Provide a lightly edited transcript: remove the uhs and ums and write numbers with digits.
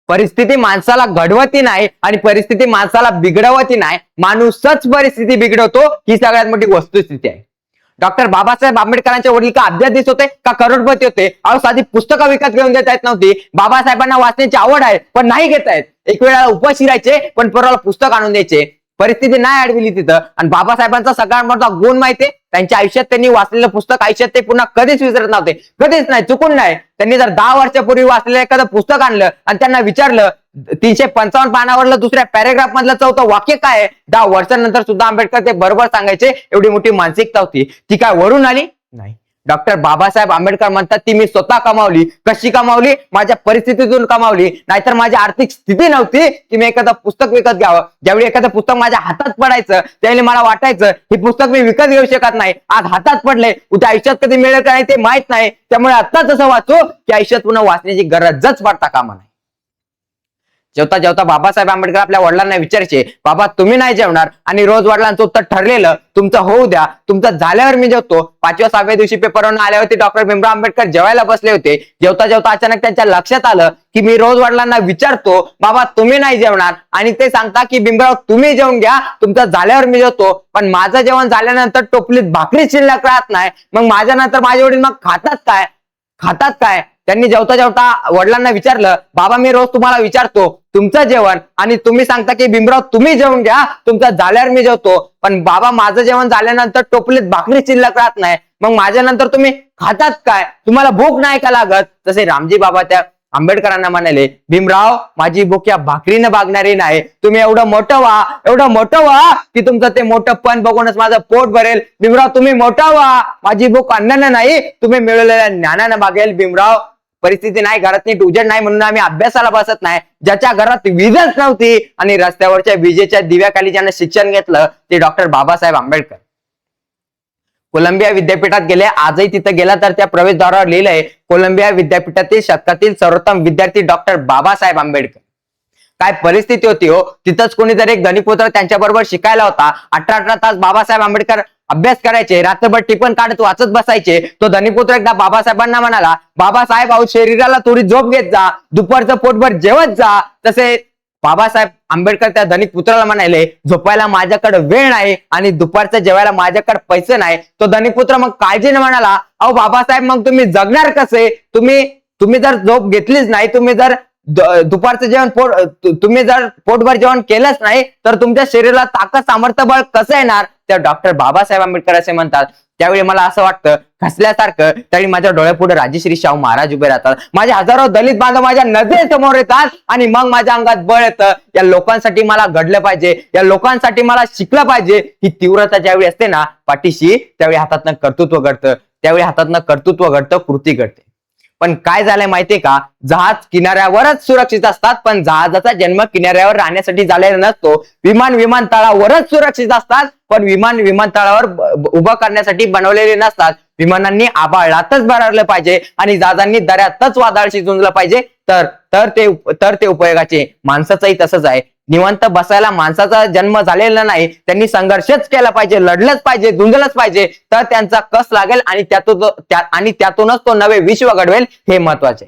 परिस्थिती माणसाला घडवती नाही आणि परिस्थिती माणसाला बिघडवती नाही, माणूसच परिस्थिती बिघडवतो, ही सगळ्यात मोठी वस्तुस्थिती आहे. डॉक्टर बाबासाहेब आंबेडकरांचे वडील का अभ्यासीस होते का करोडपती होते? अहो साधी पुस्तकं विकत घेऊन देता येत नव्हती. बाबासाहेबांना वाचण्याची आवड आहे पण नाही घेता येत. एक वेळेला उपाशी राहायचे पण पोराला पुस्तक आणून द्यायचे. परिस्थिती नाही अडविली तिथं. आणि बाबासाहेबांचा सगळ्यात मोठा गुण माहितीये, त्यांच्या आयुष्यात त्यांनी वाचलेलं पुस्तक आयुष्यात ते पुन्हा कधीच विसरत नव्हते. कधीच नाही, चुकून नाही. त्यांनी जर 10 वर्षापूर्वी वाचलेलं एखादं पुस्तक आणलं आणि त्यांना विचारलं 355 पानावरलं दुसऱ्या पॅरेग्राफ मधलं चौथं वाक्य काय आहे, 10 वर्षांनंतर सुद्धा आंबेडकर ते बरोबर सांगायचे. एवढी मोठी मानसिकता होती. ती काय वरून आली नाही. डॉक्टर बाबासाहेब आंबेडकर म्हणतात ती मी स्वतः कमावली. कशी कमावली? माझ्या परिस्थितीतून कमावली. नाहीतर माझी आर्थिक स्थिती नव्हती की मी एखादं पुस्तक विकत घ्यावं. ज्यावेळी एखादं पुस्तक माझ्या हातात पडायचं त्यावेळी मला वाटायचं हे पुस्तक मी विकत घेऊ शकत नाही. आज हातात पडले, उद्या आयुष्यात कधी मिळेल का नाही ते माहित नाही. त्यामुळे आत्ताच असं वाचू की आयुष्यात पुन्हा वाचण्याची गरजच पडता कामा नाही. जेवता जेवता बाबासाहेब आंबेडकर आपल्या वडिलांना विचारायचे, बाबा तुम्ही नाही जेवणार? आणि रोज वडिलांचं उत्तर ठरलेलं, तुमचं होऊ द्या, तुमचं झाल्यावर मी जेवतो. 5व्या 6व्या दिवशी पेपरवरून आल्यावरती डॉक्टर भीमराव आंबेडकर जेवायला बसले होते. जेवता जेवता अचानक त्यांच्या लक्षात आलं की मी रोज वडिलांना विचारतो बाबा तुम्ही नाही जेवणार आणि ते सांगता की भीमराव तुम्ही जेवून घ्या, तुमचं झाल्यावर मी जेवतो. पण माझं जेवण झाल्यानंतर टोपलीत भाकरी शिल्लक राहत नाही. मग माझ्या नंतर माझे वडील मग खातात काय? त्यांनी जेवता जेवता वडिलांना विचारलं, बाबा मी रोज तुम्हाला विचारतो तुमचं जेवण आणि तुम्ही सांगता की भीमराव तुम्ही जेवून घ्या, तुमचं झाल्यावर मी जेवतो. पण बाबा माझं जेवण झाल्यानंतर टोपलीत भाकरी शिल्लक राहत नाही. मग माझ्या नंतर तुम्ही खातात काय? तुम्हाला भूक नाही का लागत? तसे रामजी बाबा त्या आंबेडकरांना म्हणाले, भीमराव माझी भूक या भाकरीनं भागणारी नाही. तुम्ही एवढं मोठं व्हा की तुमचं ते मोठं पण बघूनच माझं पोट भरेल. भीमराव तुम्ही मोठा व्हा, माझी भूक अन्नानं नाही तुम्ही मिळवलेल्या ज्ञानानं भागेल. भीमराव परिस्थिती नाही, घरात नीट उजेड नाही म्हणून आम्ही अभ्यासाला बसत नाही. ज्याच्या घरात वीजच नव्हती आणि रस्त्यावरच्या विजेच्या दिव्याखाली ज्यानं शिक्षण घेतलं ते डॉक्टर बाबासाहेब आंबेडकर. कोलंबिया विद्यापीठात गेले, आजही तिथे गेला तर त्या प्रवेशद्वारावर लिहिलंय, कोलंबिया विद्यापीठातील शतकातील सर्वोत्तम विद्यार्थी डॉक्टर बाबासाहेब आंबेडकर. काय परिस्थिती होती हो. तिथंच कोणीतरी एक धनीपुत्र त्यांच्या बरोबर शिकायला होता. 18 तास बाबासाहेब आंबेडकर अभ्यास करायचे, रात्रभर टिपण काढत वाचत बसायचे. तो धनीपुत्र एकदा बाबासाहेबांना म्हणाला, बाबासाहेब अहो शरीराला थोडी झोप घेत जा, दुपारचं पोटभर जेवत जा. तसे बाबासाहेब आंबेडकर त्या धनिक पुत्राला म्हणाले, झोपायला माझ्याकडे वेळ नाही आणि दुपारचं जेवायला माझ्याकडे पैसे नाही. तो धनीपुत्र मग काळजीने म्हणाला, अहो बाबासाहेब मग तुम्ही जगणार कसे? तुम्ही जर झोप घेतलीच नाही, तुम्ही जर दुपारचं जेवण तुम्ही जर पोटभर जेवण केलंच नाही तर तुमच्या शरीराला ताकद सामर्थ्य बळ कसं येणार? त्या डॉक्टर बाबासाहेब आंबेडकर असे म्हणतात. त्यावेळी मला असं वाटतं खसल्यासारखं. त्यावेळी माझ्या डोळ्यापुढे राजश्री शाहू महाराज उभे राहतात. माझे हजारो दलित बांधव माझ्या नजरेसमोर येतात आणि मग माझ्या अंगात बळ येतं. या लोकांसाठी मला घडलं पाहिजे, या लोकांसाठी मला शिकलं पाहिजे. ही तीव्रता ज्यावेळी असते ना पाठीशी, त्यावेळी हातातनं कर्तृत्व घडतं. त्यावेळी हातातनं कर्तृत्व घडतं, कृती घडते. पण काय झालंय माहितीये का, जहाज किनाऱ्यावरच सुरक्षित असतात पण जहाजाचा जन्म किनाऱ्यावर राहण्यासाठी झालेला नसतो. विमान विमानतळावरच सुरक्षित असतात पण विमान विमानतळावर उभं करण्यासाठी बनवलेले नसतात. विमानांनी आभाळातच भरलं पाहिजे आणि जहाजांनी दऱ्यातच वादळाशी झुंजलं पाहिजे तर ते उपयोगाचे. माणसाचंही तसंच आहे. निवांत बसायला माणसाचा जन्म झालेला नाही. त्यांनी संघर्षच केला पाहिजे, लढलंच पाहिजे, झुंजलंच पाहिजे तर त्यांचा कस लागेल आणि त्यातूनच तो नवे विश्व घडवेल. हे महत्वाचे.